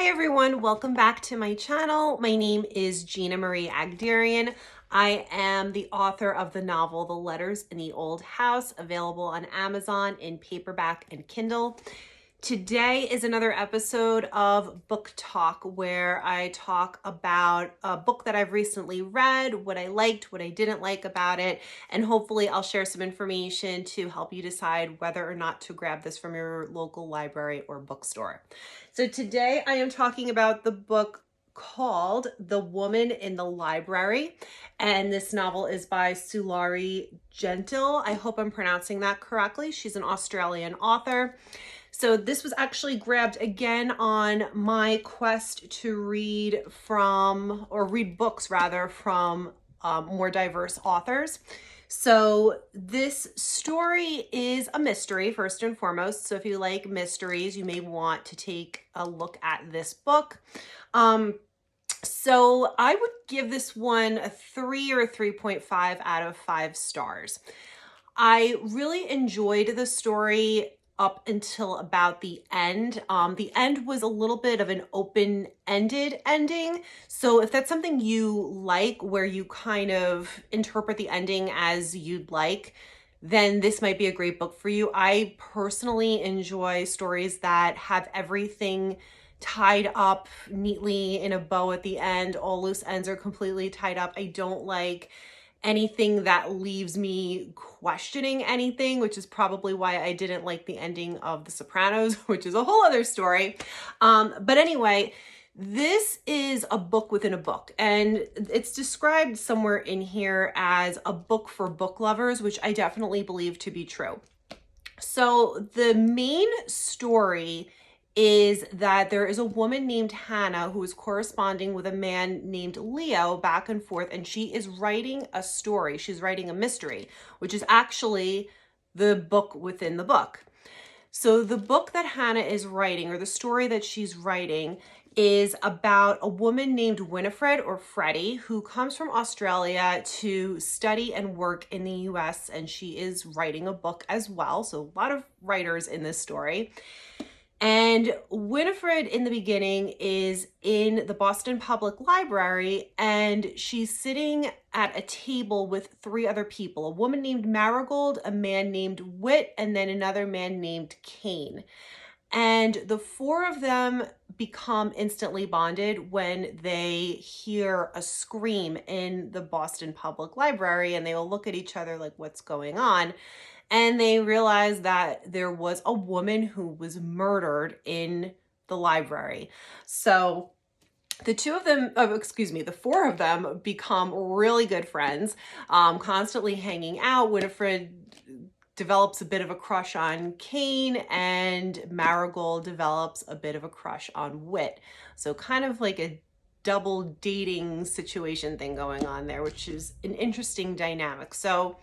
Hi everyone, welcome back to my channel. My name is Gina Marie Agderian. I am the author of the novel The Letters in the Old House, available on Amazon in paperback and Kindle. Today is another episode of Book Talk where I talk about a book that I've recently read, what I liked, what I didn't like about it, and hopefully I'll share some information to help you decide whether or not to grab this from your local library or bookstore. So today I am talking about the book called The Woman in the Library, and this novel is by Sulari Gentill. I hope I'm pronouncing that correctly. She's an Australian author. So this was actually grabbed again on my quest to read books rather from more diverse authors. So this story is a mystery first and foremost. So if you like mysteries, you may want to take a look at this book. So I would give this one a 3 or a 3.5 out of 5 stars. I really enjoyed the story up until about the end. The end was a little bit of an open-ended ending. So if that's something you like, where you kind of interpret the ending as you'd like, then this might be a great book for you. I personally enjoy stories that have everything tied up neatly in a bow at the end. All loose ends are completely tied up. I don't like anything that leaves me questioning anything, which is probably why I didn't like the ending of The Sopranos, which is a whole other story. But anyway, this is a book within a book, and it's described somewhere in here as a book for book lovers, which I definitely believe to be true. So the main story is that there is a woman named Hannah who is corresponding with a man named Leo back and forth, and she is writing a story. She's writing a mystery, which is actually the book within the book. So the book that Hannah is writing, or the story that she's writing, is about a woman named Winifred, or Freddie, who comes from Australia to study and work in the US, and she is writing a book as well. So a lot of writers in this story. And Winifred in the beginning is in the Boston Public Library, and she's sitting at a table with 3 other people, a woman named Marigold, a man named Wit, and then another man named Kane. And the 4 of them become instantly bonded when they hear a scream in the Boston Public Library, and they will look at each other like, what's going on? And they realize that there was a woman who was murdered in the library. So the 4 of them become really good friends, constantly hanging out. Winifred develops a bit of a crush on Kane, and Marigold develops a bit of a crush on Wit. So kind of like a double dating situation thing going on there, which is an interesting dynamic. So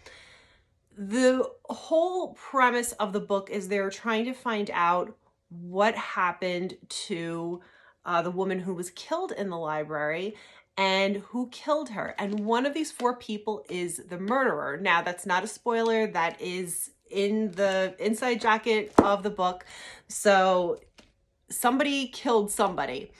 the whole premise of the book is they're trying to find out what happened to the woman who was killed in the library and who killed her. And one of these 4 people is the murderer. Now, that's not a spoiler. That is in the inside jacket of the book. So somebody killed somebody.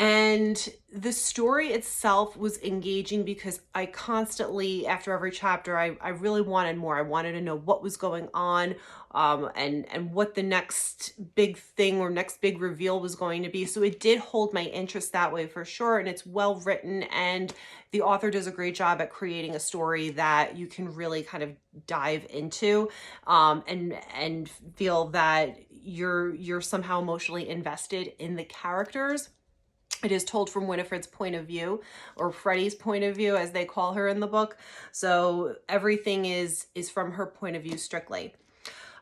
And the story itself was engaging because I constantly, after every chapter, I really wanted more. I wanted to know what was going on, and what the next big thing or next big reveal was going to be. So it did hold my interest that way for sure. And it's well written, and the author does a great job at creating a story that you can really kind of dive into, and feel that you're somehow emotionally invested in the characters. It is told from Winifred's point of view, or Freddie's point of view, as they call her in the book. So everything is from her point of view strictly.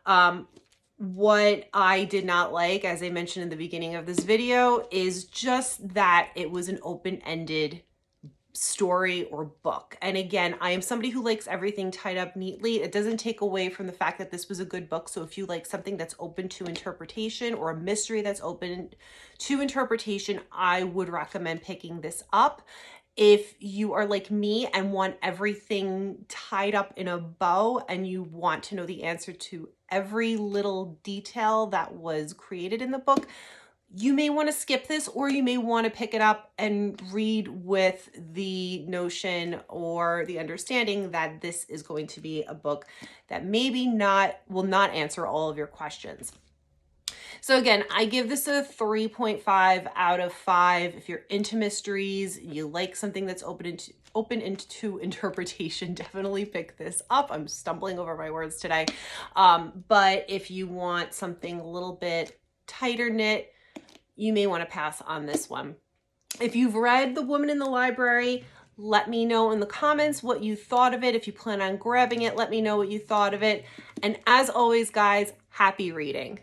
What I did not like, as I mentioned in the beginning of this video, is just that it was an open-ended story or book. And again, I am somebody who likes everything tied up neatly. It doesn't take away from the fact that this was a good book. So if you like something that's open to interpretation, or a mystery that's open to interpretation, I would recommend picking this up. If you are like me and want everything tied up in a bow, and you want to know the answer to every little detail that was created in the book, you may want to skip this, or you may want to pick it up and read with the notion or the understanding that this is going to be a book that maybe will not answer all of your questions. So again, I give this a 3.5 out of 5. If you're into mysteries, you like something that's open into interpretation, definitely pick this up. I'm stumbling over my words today. But if you want something a little bit tighter knit, you may want to pass on this one. If you've read The Woman in the Library, let me know in the comments what you thought of it. If you plan on grabbing it, let me know what you thought of it. And as always, guys, happy reading.